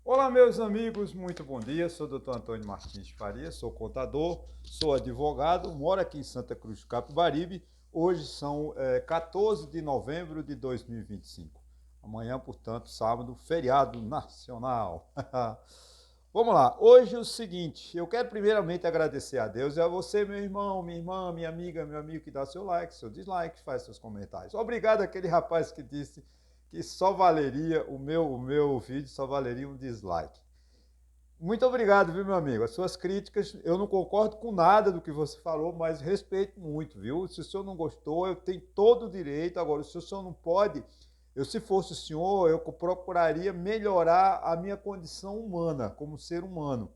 Olá, meus amigos, muito bom dia. Sou o Dr. Antônio Martins Faria, sou contador, sou advogado, moro aqui em Santa Cruz do Capibaribe. Hoje são 14 de novembro de 2025. Amanhã, portanto, sábado, feriado nacional. Vamos lá, hoje é o seguinte, eu quero primeiramente agradecer a Deus e a você, meu irmão, minha irmã, minha amiga, meu amigo que dá seu like, seu dislike, faz seus comentários. Obrigado àquele rapaz que disse que só valeria o meu vídeo, só valeria um dislike. Muito obrigado, viu, meu amigo? As suas críticas, eu não concordo com nada do que você falou, mas respeito muito, viu? Se o senhor não gostou, eu tenho todo o direito. Agora, se o senhor não pode, se fosse o senhor, eu procuraria melhorar a minha condição humana, como ser humano.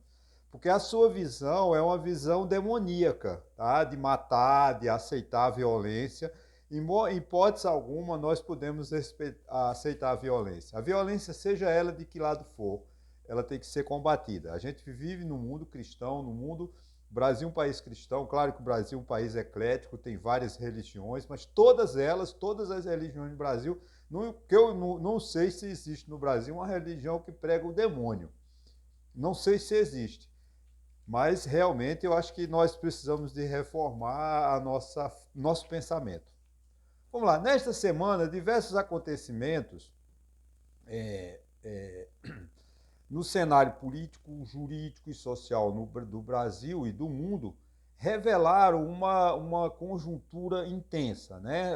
Porque a sua visão é uma visão demoníaca, tá? De matar, de aceitar a violência. Em hipótese alguma, nós podemos aceitar a violência. A violência, seja ela de que lado for, ela tem que ser combatida. A gente vive no mundo cristão, no mundo... O Brasil é um país cristão, claro que o Brasil é um país eclético, tem várias religiões, mas todas as religiões do Brasil, que eu não sei se existe no Brasil uma religião que prega o demônio. Não sei se existe. Mas realmente eu acho que nós precisamos de reformar nosso pensamento. Vamos lá, nesta semana, diversos acontecimentos no cenário político, jurídico e social do Brasil e do mundo revelaram uma conjuntura intensa, né?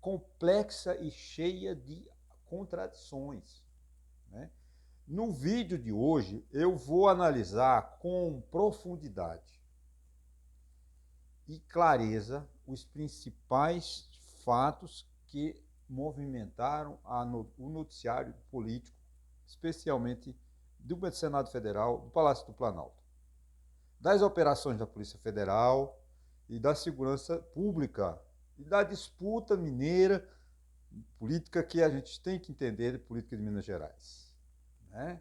Complexa e cheia de contradições. Né? No vídeo de hoje, eu vou analisar com profundidade e clareza os principais fatos que movimentaram o noticiário político, especialmente do Senado Federal, do Palácio do Planalto, das operações da Polícia Federal e da segurança pública e da disputa mineira, política que a gente tem que entender, de política de Minas Gerais. Né?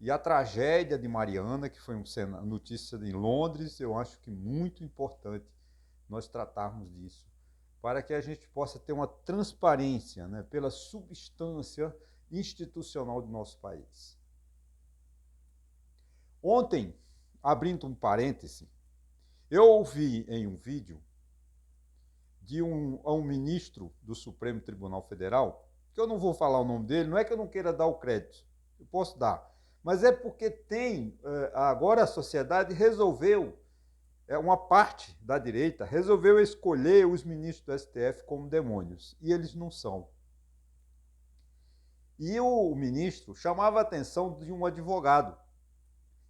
E a tragédia de Mariana, que foi uma notícia em Londres, eu acho que muito importante nós tratarmos disso, para que a gente possa ter uma transparência, né, pela substância institucional do nosso país. Ontem, abrindo um parêntese, eu ouvi em um vídeo de um ministro do Supremo Tribunal Federal, que eu não vou falar o nome dele, não é que eu não queira dar o crédito, eu posso dar, mas é porque agora a sociedade resolveu, uma parte da direita resolveu escolher os ministros do STF como demônios, e eles não são. E o ministro chamava a atenção de um advogado,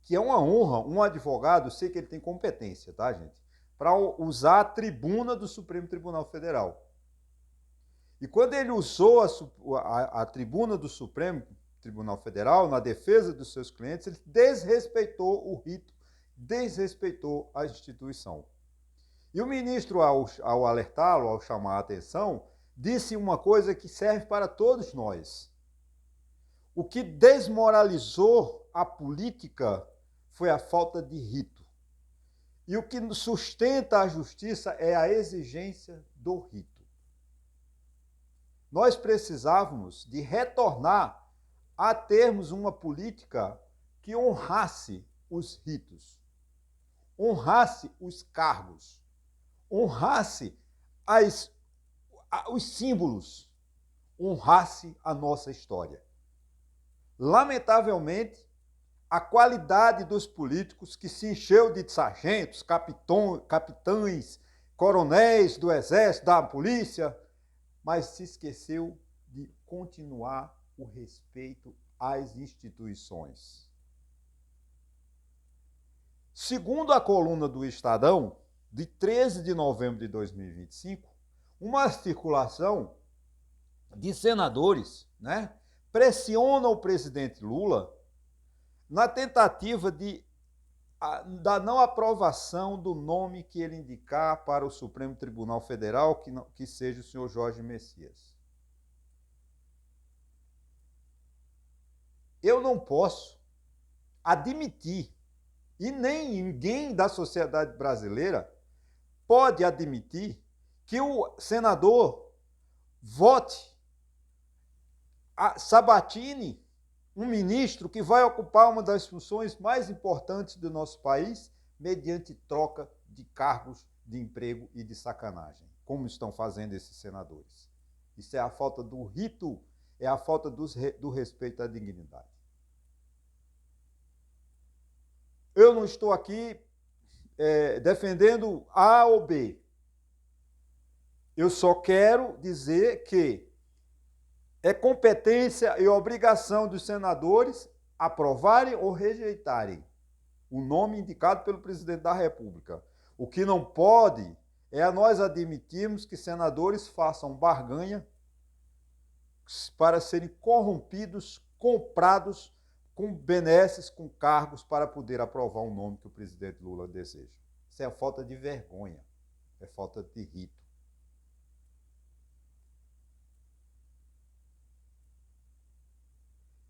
que é uma honra, um advogado, sei que ele tem competência, tá, gente? Para usar a tribuna do Supremo Tribunal Federal. E quando ele usou a tribuna do Supremo Tribunal Federal na defesa dos seus clientes, ele desrespeitou o rito, desrespeitou a instituição. E o ministro, ao alertá-lo, ao chamar a atenção, disse uma coisa que serve para todos nós. O que desmoralizou a política foi a falta de rito. E o que sustenta a justiça é a exigência do rito. Nós precisávamos de retornar a termos uma política que honrasse os ritos, honrasse os cargos, honrasse os símbolos, honrasse a nossa história. Lamentavelmente, a qualidade dos políticos que se encheu de sargentos, capitães, coronéis do exército, da polícia, mas se esqueceu de continuar o respeito às instituições. Segundo a coluna do Estadão, de 13 de novembro de 2025, uma circulação de senadores, né, pressiona o presidente Lula na tentativa da não aprovação do nome que ele indicar para o Supremo Tribunal Federal, que seja o senhor Jorge Messias. Eu não posso admitir, e nem ninguém da sociedade brasileira pode admitir, que o senador vote, sabatine um ministro que vai ocupar uma das funções mais importantes do nosso país mediante troca de cargos de emprego e de sacanagem, como estão fazendo esses senadores. Isso é a falta do rito, é a falta do respeito à dignidade. Eu não estou aqui defendendo A ou B. Eu só quero dizer que é competência e obrigação dos senadores aprovarem ou rejeitarem o nome indicado pelo presidente da República. O que não pode é nós admitirmos que senadores façam barganha para serem corrompidos, comprados com benesses, com cargos para poder aprovar um nome que o presidente Lula deseja. Isso é falta de vergonha, é falta de rito.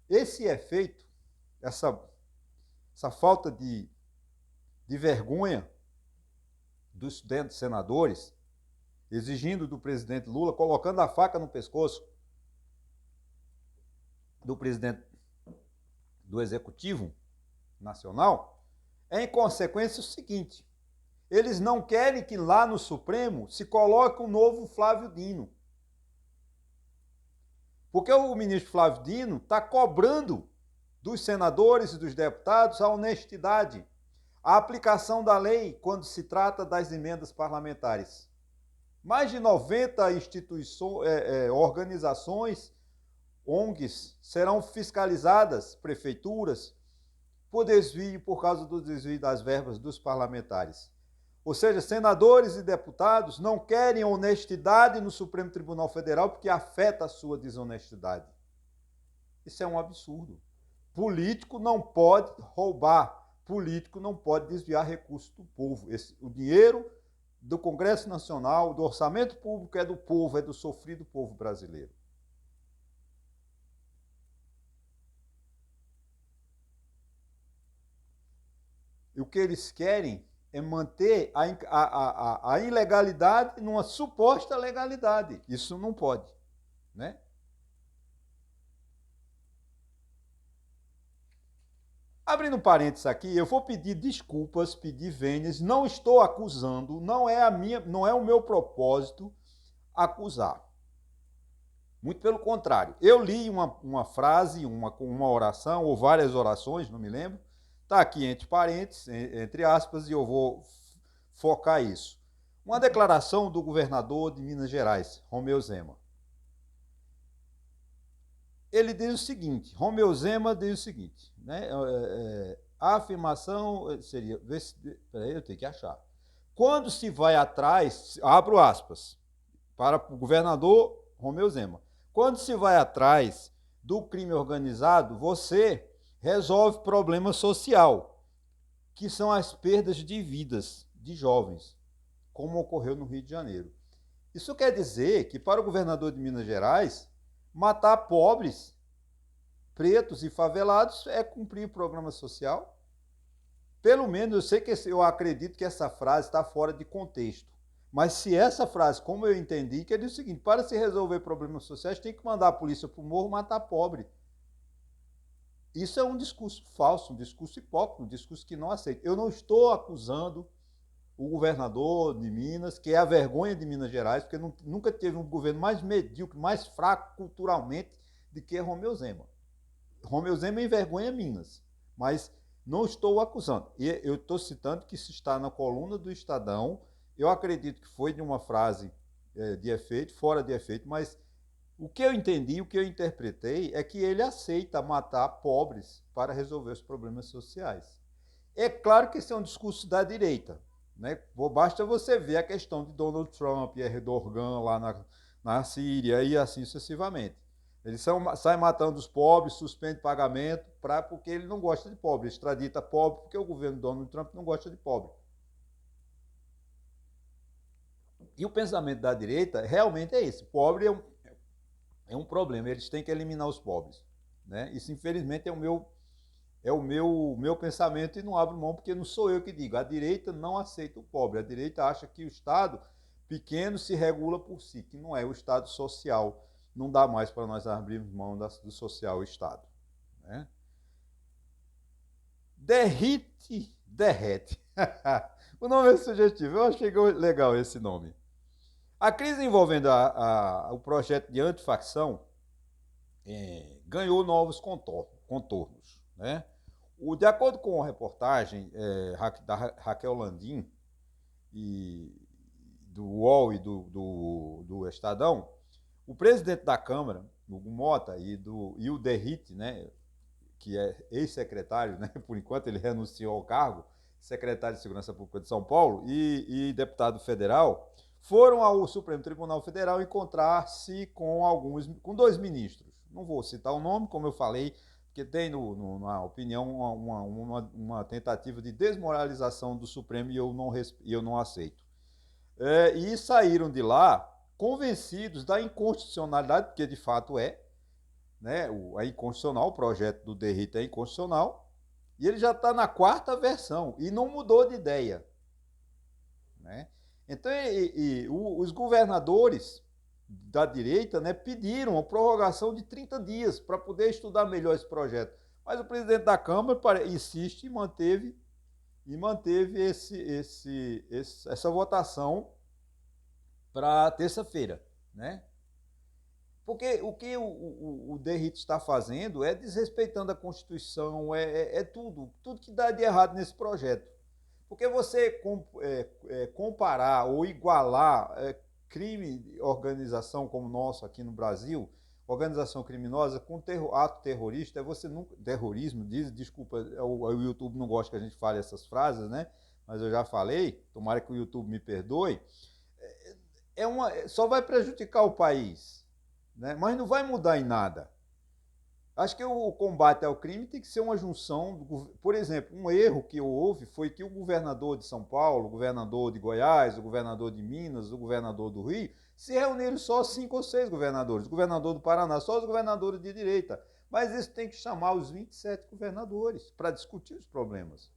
Esse efeito, essa falta de vergonha dos senadores, exigindo do presidente Lula, colocando a faca no pescoço do presidente do Executivo Nacional, é em consequência o seguinte: eles não querem que lá no Supremo se coloque um novo Flávio Dino. Porque o ministro Flávio Dino está cobrando dos senadores e dos deputados a honestidade, a aplicação da lei quando se trata das emendas parlamentares. Mais de 90 organizações, ONGs, serão fiscalizadas, prefeituras, por causa do desvio das verbas dos parlamentares. Ou seja, senadores e deputados não querem honestidade no Supremo Tribunal Federal porque afeta a sua desonestidade. Isso é um absurdo. Político não pode roubar, político não pode desviar recursos do povo. O dinheiro do Congresso Nacional, do orçamento público é do povo, é do sofrido povo brasileiro. E o que eles querem é manter a ilegalidade numa suposta legalidade. Isso não pode, né? Abrindo parênteses aqui, eu vou pedir desculpas, pedir vênias, não estou acusando, não é o meu propósito acusar. Muito pelo contrário. Eu li uma frase, uma oração, ou várias orações, não me lembro, está aqui entre parênteses, entre aspas, e eu vou focar isso. Uma declaração do governador de Minas Gerais, Romeu Zema. Ele diz o seguinte, Romeu Zema diz o seguinte, né? A afirmação seria, peraí, eu tenho que achar. Quando se vai atrás, abro aspas, para o governador Romeu Zema, quando se vai atrás do crime organizado, você resolve problema social, que são as perdas de vidas de jovens, como ocorreu no Rio de Janeiro. Isso quer dizer que, para o governador de Minas Gerais, matar pobres, pretos e favelados é cumprir o programa social? Pelo menos eu acredito que essa frase está fora de contexto. Mas se essa frase, como eu entendi, quer dizer o seguinte: para se resolver problemas sociais, tem que mandar a polícia para o morro matar pobre. Isso é um discurso falso, um discurso hipócrita, um discurso que não aceita. Eu não estou acusando o governador de Minas, que é a vergonha de Minas Gerais, porque nunca teve um governo mais medíocre, mais fraco culturalmente do que Romeu Zema. Romeu Zema envergonha Minas, mas não estou acusando. E eu estou citando que isso está na coluna do Estadão. Eu acredito que foi de uma frase de efeito, fora de efeito, mas o que eu entendi, o que eu interpretei é que ele aceita matar pobres para resolver os problemas sociais. É claro que esse é um discurso da direita, né? Basta você ver a questão de Donald Trump e Erdogan lá na Síria e assim sucessivamente. Eles saem matando os pobres, suspende pagamento, porque ele não gosta de pobre, extradita pobre porque o governo de Donald Trump não gosta de pobre. E o pensamento da direita realmente é esse: pobre é um problema, eles têm que eliminar os pobres, né? Isso, infelizmente, é o meu pensamento e não abro mão, porque não sou eu que digo. A direita não aceita o pobre, a direita acha que o Estado pequeno se regula por si, que não é o Estado social, não dá mais para nós abrirmos mão do social Estado, né? né? Derrete. O nome é sugestivo, eu achei legal esse nome. A crise envolvendo o projeto de antifacção ganhou novos contornos, né? De acordo com a reportagem da Raquel Landim, e do UOL e do Estadão, o presidente da Câmara, Hugo Mota, e o Derrite, né, que é ex-secretário, né, por enquanto ele renunciou ao cargo, secretário de Segurança Pública de São Paulo e deputado federal, foram ao Supremo Tribunal Federal encontrar-se com dois ministros. Não vou citar o nome, como eu falei, porque tem, na opinião, uma tentativa de desmoralização do Supremo e eu não aceito. E saíram de lá convencidos da inconstitucionalidade, porque de fato né, é inconstitucional, o projeto do Derrite é inconstitucional, e ele já está na quarta versão e não mudou de ideia. Né? Então, os governadores da direita, né, pediram a prorrogação de 30 dias para poder estudar melhor esse projeto. Mas o presidente da Câmara insiste e manteve essa votação para terça-feira. Né? Porque o que o Derrite está fazendo é desrespeitando a Constituição, tudo que dá de errado nesse projeto. Porque você comparar ou igualar crime, organização como o nosso aqui no Brasil, organização criminosa com ato terrorista, você nunca. Terrorismo, desculpa, o YouTube não gosta que a gente fale essas frases, né? Mas eu já falei, tomara que o YouTube me perdoe. Só vai prejudicar o país, né? Mas não vai mudar em nada. Acho que o combate ao crime tem que ser uma junção. Por exemplo, um erro que houve foi que o governador de São Paulo, o governador de Goiás, o governador de Minas, o governador do Rio, se reuniram só 5 ou 6 governadores. O governador do Paraná, só os governadores de direita. Mas isso tem que chamar os 27 governadores para discutir os problemas.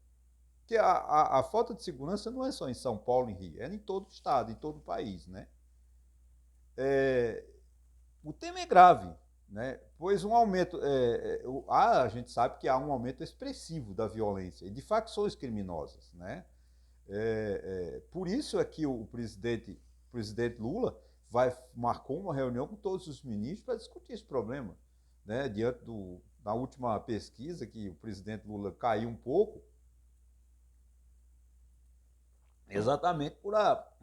Porque a falta de segurança não é só em São Paulo e Rio, é em todo o estado, em todo o país. Né? O tema é grave. Né? Pois um aumento, a gente sabe que há um aumento expressivo da violência e de facções criminosas. Né? Por isso é que o presidente Lula marcou uma reunião com todos os ministros para discutir esse problema. Né? Diante da última pesquisa, que o presidente Lula caiu um pouco, exatamente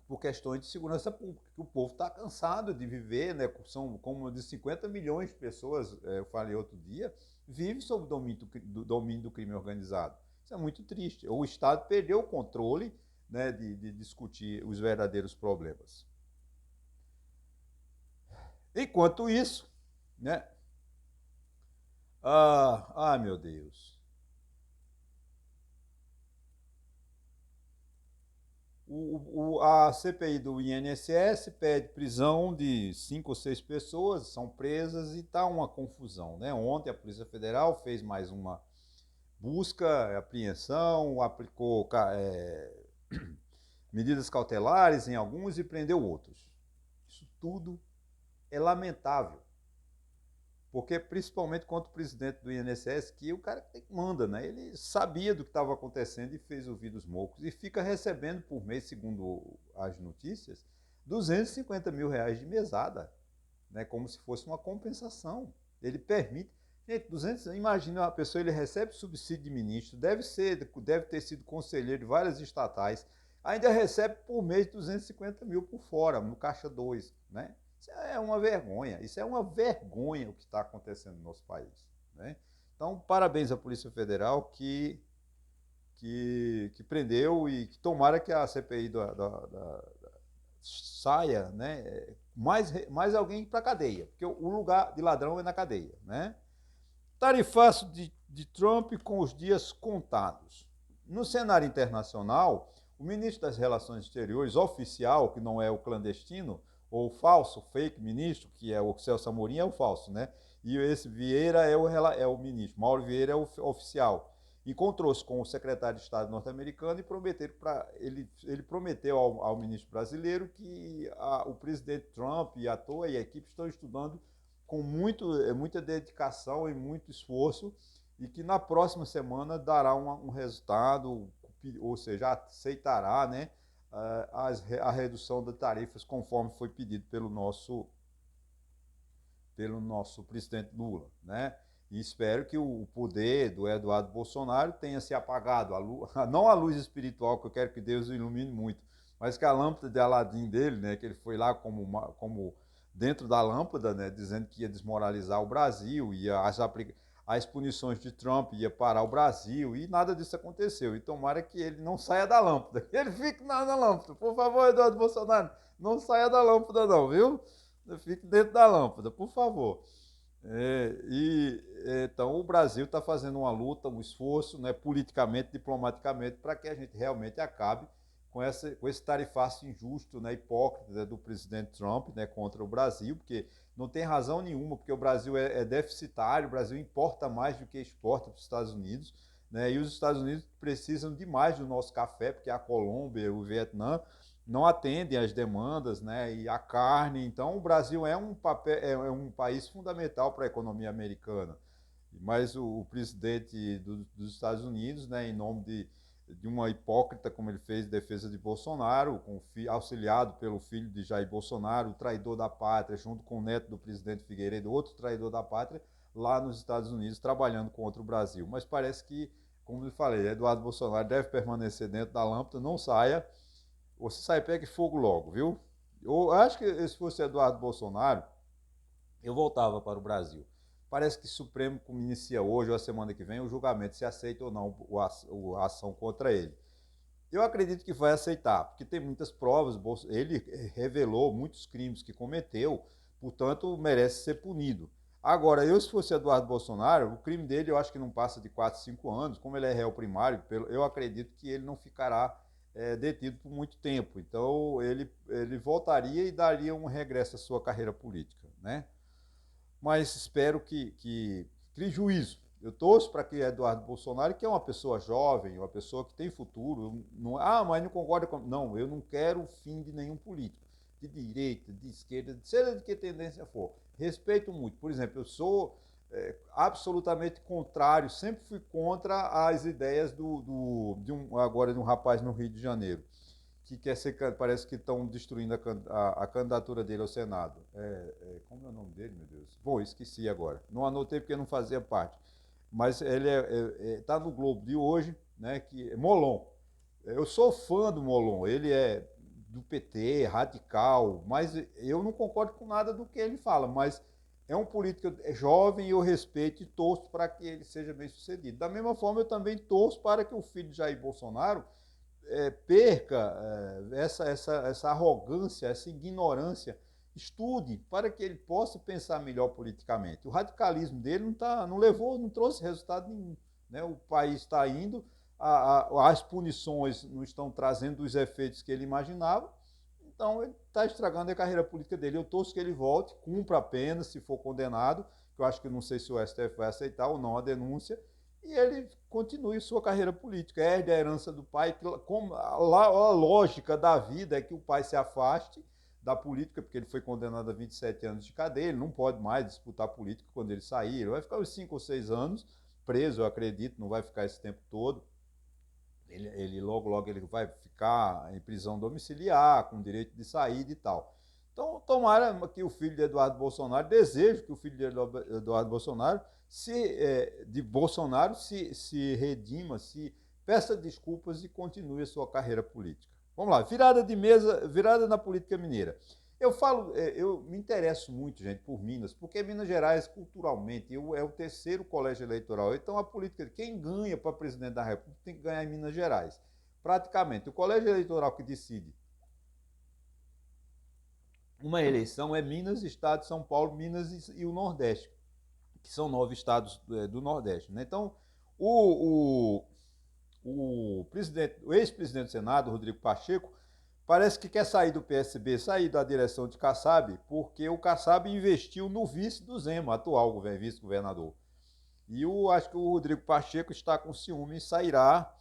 por questões de segurança pública, que o povo está cansado de viver, né? São, como eu disse, 50 milhões de pessoas, eu falei outro dia, vivem sob o domínio do crime organizado. Isso é muito triste. O Estado perdeu o controle, né, de discutir os verdadeiros problemas. Enquanto isso, né? Meu Deus. A CPI do INSS pede prisão de 5 ou 6 pessoas, são presas e está uma confusão. Né? Ontem a Polícia Federal fez mais uma busca, apreensão, aplicou medidas cautelares em alguns e prendeu outros. Isso tudo é lamentável. Porque, principalmente contra o presidente do INSS, que o cara que manda, né? Ele sabia do que estava acontecendo e fez ouvidos moucos. E fica recebendo por mês, segundo as notícias, R$250 mil de mesada, né? Como se fosse uma compensação. Ele permite. Gente, imagina uma pessoa, ele recebe subsídio de ministro, deve ter sido conselheiro de várias estatais, ainda recebe por mês 250 mil por fora, no Caixa 2, né? Isso é uma vergonha, o que está acontecendo no nosso país. Né? Então, parabéns à Polícia Federal que prendeu e que tomara que a CPI saia, né? mais alguém para a cadeia, porque o lugar de ladrão é na cadeia. Né? Tarifaço de Trump com os dias contados. No cenário internacional, o ministro das Relações Exteriores oficial, que não é o clandestino, ou o falso, fake ministro, que é o Celso Amorim, é o falso, né? E esse Vieira é o ministro, Mauro Vieira é o oficial. Encontrou-se com o secretário de Estado norte-americano e ele prometeu ao ministro brasileiro que o presidente Trump e a equipe estão estudando com muita dedicação e muito esforço e que na próxima semana dará um resultado, ou seja, aceitará, né, a redução das tarifas conforme foi pedido pelo nosso presidente Lula, né? E espero que o poder do Eduardo Bolsonaro tenha se apagado, não a luz espiritual, que eu quero que Deus o ilumine muito, mas que a lâmpada de Aladim dele, né, que ele foi lá como dentro da lâmpada, né, dizendo que ia desmoralizar o Brasil, as punições de Trump ia parar o Brasil, e nada disso aconteceu. E tomara que ele não saia da lâmpada, que ele fique na lâmpada. Por favor, Eduardo Bolsonaro, não saia da lâmpada não, viu? Fique dentro da lâmpada, por favor. Então o Brasil está fazendo uma luta, um esforço, né, politicamente, diplomaticamente, para que a gente realmente acabe com esse tarifaço injusto, né, hipócrita, né, do presidente Trump, né, contra o Brasil, porque não tem razão nenhuma, porque o Brasil é deficitário, o Brasil importa mais do que exporta para os Estados Unidos, né, e os Estados Unidos precisam demais do nosso café, porque a Colômbia, o Vietnã não atendem às demandas, né, e a carne. Então, o Brasil é um país fundamental para a economia americana. Mas o presidente dos Estados Unidos, né, em nome de uma hipócrita, como ele fez, defesa de Bolsonaro, auxiliado pelo filho de Jair Bolsonaro, o traidor da pátria, junto com o neto do presidente Figueiredo, outro traidor da pátria, lá nos Estados Unidos, trabalhando contra o Brasil. Mas parece que, como eu falei, Eduardo Bolsonaro deve permanecer dentro da lâmpada, não saia. Você sai, pega fogo logo, viu? Eu acho que se fosse Eduardo Bolsonaro, eu voltava para o Brasil. Parece que o Supremo, como inicia hoje ou a semana que vem, o julgamento se aceita ou não a ação contra ele. Eu acredito que vai aceitar, porque tem muitas provas, ele revelou muitos crimes que cometeu, portanto merece ser punido. Agora, se fosse Eduardo Bolsonaro, o crime dele eu acho que não passa de 4, 5 anos, como ele é réu primário, eu acredito que ele não ficará detido por muito tempo. Então, ele voltaria e daria um regresso à sua carreira política, né? Mas espero que crie juízo. Eu torço para que Eduardo Bolsonaro, que é uma pessoa jovem, uma pessoa que tem futuro, mas não concorda com... Não, eu não quero o fim de nenhum político, de direita, de esquerda, seja de que tendência for. Respeito muito. Por exemplo, eu sou absolutamente contrário, sempre fui contra as ideias agora de um rapaz no Rio de Janeiro, que quer ser, parece que estão destruindo a candidatura dele ao Senado. Como é o nome dele, meu Deus? Bom, esqueci agora. Não anotei porque não fazia parte. Mas ele está no Globo de hoje, né? Que é Molon. Eu sou fã do Molon. Ele é do PT, radical, mas eu não concordo com nada do que ele fala. Mas é um político jovem e eu respeito e torço para que ele seja bem sucedido. Da mesma forma, eu também torço para que o filho de Jair Bolsonaro perca essa arrogância, essa ignorância, estude para que ele possa pensar melhor politicamente. O radicalismo dele não trouxe resultado nenhum, né? O país está indo, as punições não estão trazendo os efeitos que ele imaginava, então ele está estragando a carreira política dele. Eu torço que ele volte, cumpra a pena se for condenado, que eu acho que não sei se o STF vai aceitar ou não a denúncia, e ele continue sua carreira política. Herde a herança do pai, a lógica da vida é que o pai se afaste da política, porque ele foi condenado a 27 anos de cadeia, ele não pode mais disputar política quando ele sair, ele vai ficar uns 5 ou 6 anos preso, eu acredito, não vai ficar esse tempo todo. Ele logo ele vai ficar em prisão domiciliar, com direito de saída e tal. Então, tomara que o filho de Eduardo Bolsonaro, desejo que o filho de Eduardo Bolsonaro se redima, se peça desculpas e continue a sua carreira política. Vamos lá, virada de mesa, virada na política mineira. Eu me interesso muito, gente, por Minas, porque Minas Gerais, culturalmente, é o terceiro colégio eleitoral. Então, a política, quem ganha para presidente da República tem que ganhar em Minas Gerais. Praticamente, o colégio eleitoral que decide uma eleição é Minas, Estado de São Paulo, Minas e o Nordeste, que são 9 estados do Nordeste, né? Então, o ex-presidente do Senado, Rodrigo Pacheco, parece que quer sair do PSB, sair da direção de Kassab, porque o Kassab investiu no vice do Zema, atual vice-governador. E acho que o Rodrigo Pacheco está com ciúme e sairá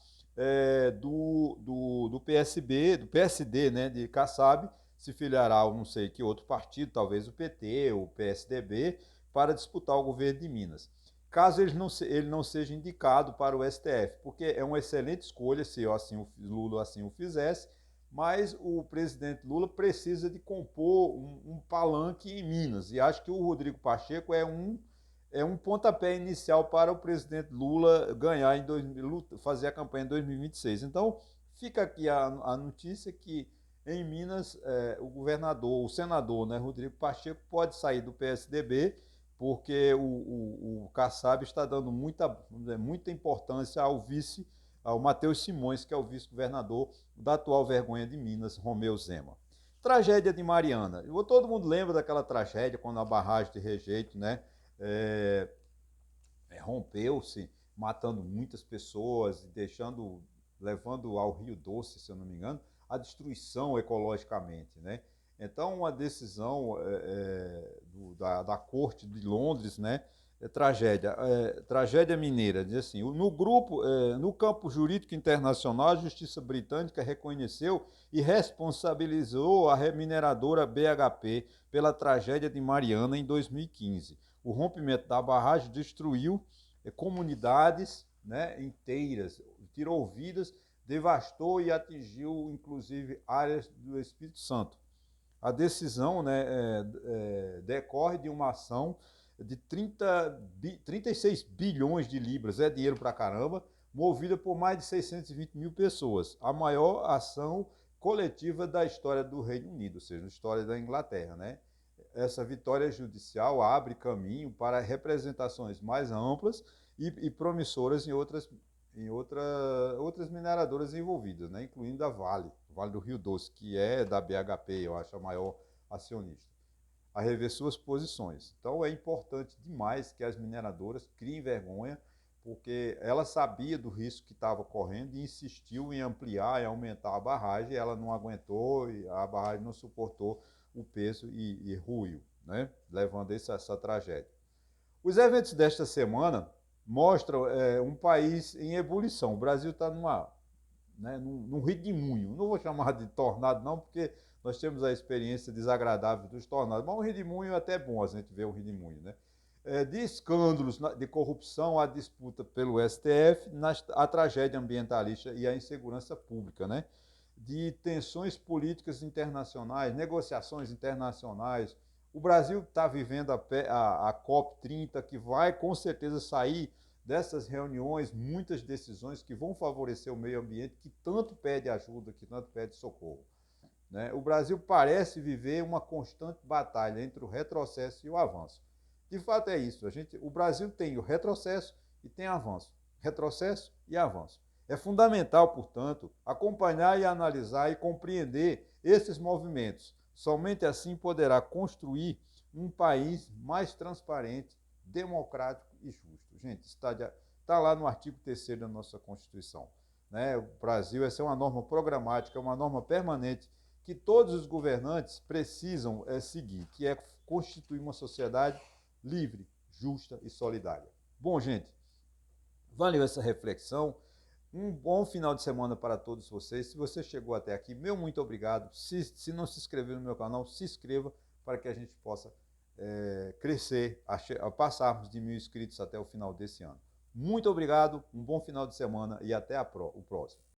do PSB, do PSD, né, de Kassab, se filiará ao não sei que outro partido, talvez o PT, o PSDB, para disputar o governo de Minas. caso ele não seja indicado para o STF, porque é uma excelente escolha se assim, o Lula assim o fizesse, mas o presidente Lula precisa de compor um palanque em Minas, e acho que o Rodrigo Pacheco é um pontapé inicial para o presidente Lula ganhar fazer a campanha em 2026. Então, fica aqui a notícia que em Minas o governador, o senador, né, Rodrigo Pacheco, pode sair do PSDB, porque o Kassab está dando muita importância ao vice, ao Matheus Simões, que é o vice-governador da atual vergonha de Minas, Romeu Zema. Tragédia de Mariana. Todo mundo lembra daquela tragédia quando a barragem de Rejeito, né, é, rompeu-se, matando muitas pessoas, levando ao Rio Doce, se eu não me engano, a destruição ecologicamente, né? Então, uma decisão da Corte de Londres, né, tragédia mineira, diz assim, no campo jurídico internacional, a justiça britânica reconheceu e responsabilizou a mineradora BHP pela tragédia de Mariana em 2015. O rompimento da barragem destruiu comunidades, né, inteiras, tirou vidas, devastou e atingiu, inclusive, áreas do Espírito Santo. A decisão, né, decorre de uma ação de 36 bilhões de libras, é dinheiro pra caramba, movida por mais de 620 mil pessoas. A maior ação coletiva da história do Reino Unido, ou seja, a história da Inglaterra, né? Essa vitória judicial abre caminho para representações mais amplas e promissoras outras mineradoras envolvidas, né? Incluindo a Vale do Rio Doce, que é da BHP, eu acho a maior acionista, a rever suas posições. Então é importante demais que as mineradoras criem vergonha, porque ela sabia do risco que estava correndo e insistiu em ampliar e aumentar a barragem, ela não aguentou e a barragem não suportou o peso e ruiu, né? Levando essa tragédia. Os eventos desta semana mostram um país em ebulição. O Brasil está num redemoinho. Não vou chamar de tornado, não, porque nós temos a experiência desagradável dos tornados, mas um redemoinho é até bom a gente ver um redemoinho, né? De escândalos de corrupção, a disputa pelo STF, a tragédia ambientalista e a insegurança pública, né? De tensões políticas internacionais, negociações internacionais. O Brasil está vivendo a COP30, que vai com certeza sair dessas reuniões muitas decisões que vão favorecer o meio ambiente, que tanto pede ajuda, que tanto pede socorro, né? O Brasil parece viver uma constante batalha entre o retrocesso e o avanço. De fato é isso. O Brasil tem o retrocesso e tem avanço. Retrocesso e avanço. É fundamental, portanto, acompanhar e analisar e compreender esses movimentos. Somente assim poderá construir um país mais transparente, democrático e justo. Gente, está lá no artigo 3º da nossa Constituição, né? O Brasil, essa é uma norma programática, é uma norma permanente que todos os governantes precisam seguir, que é constituir uma sociedade livre, justa e solidária. Bom, gente, valeu essa reflexão. Um bom final de semana para todos vocês. Se você chegou até aqui, meu muito obrigado. Se não se inscreveu no meu canal, se inscreva para que a gente possa crescer, passarmos de 1.000 inscritos até o final desse ano. Muito obrigado, um bom final de semana e até o próximo.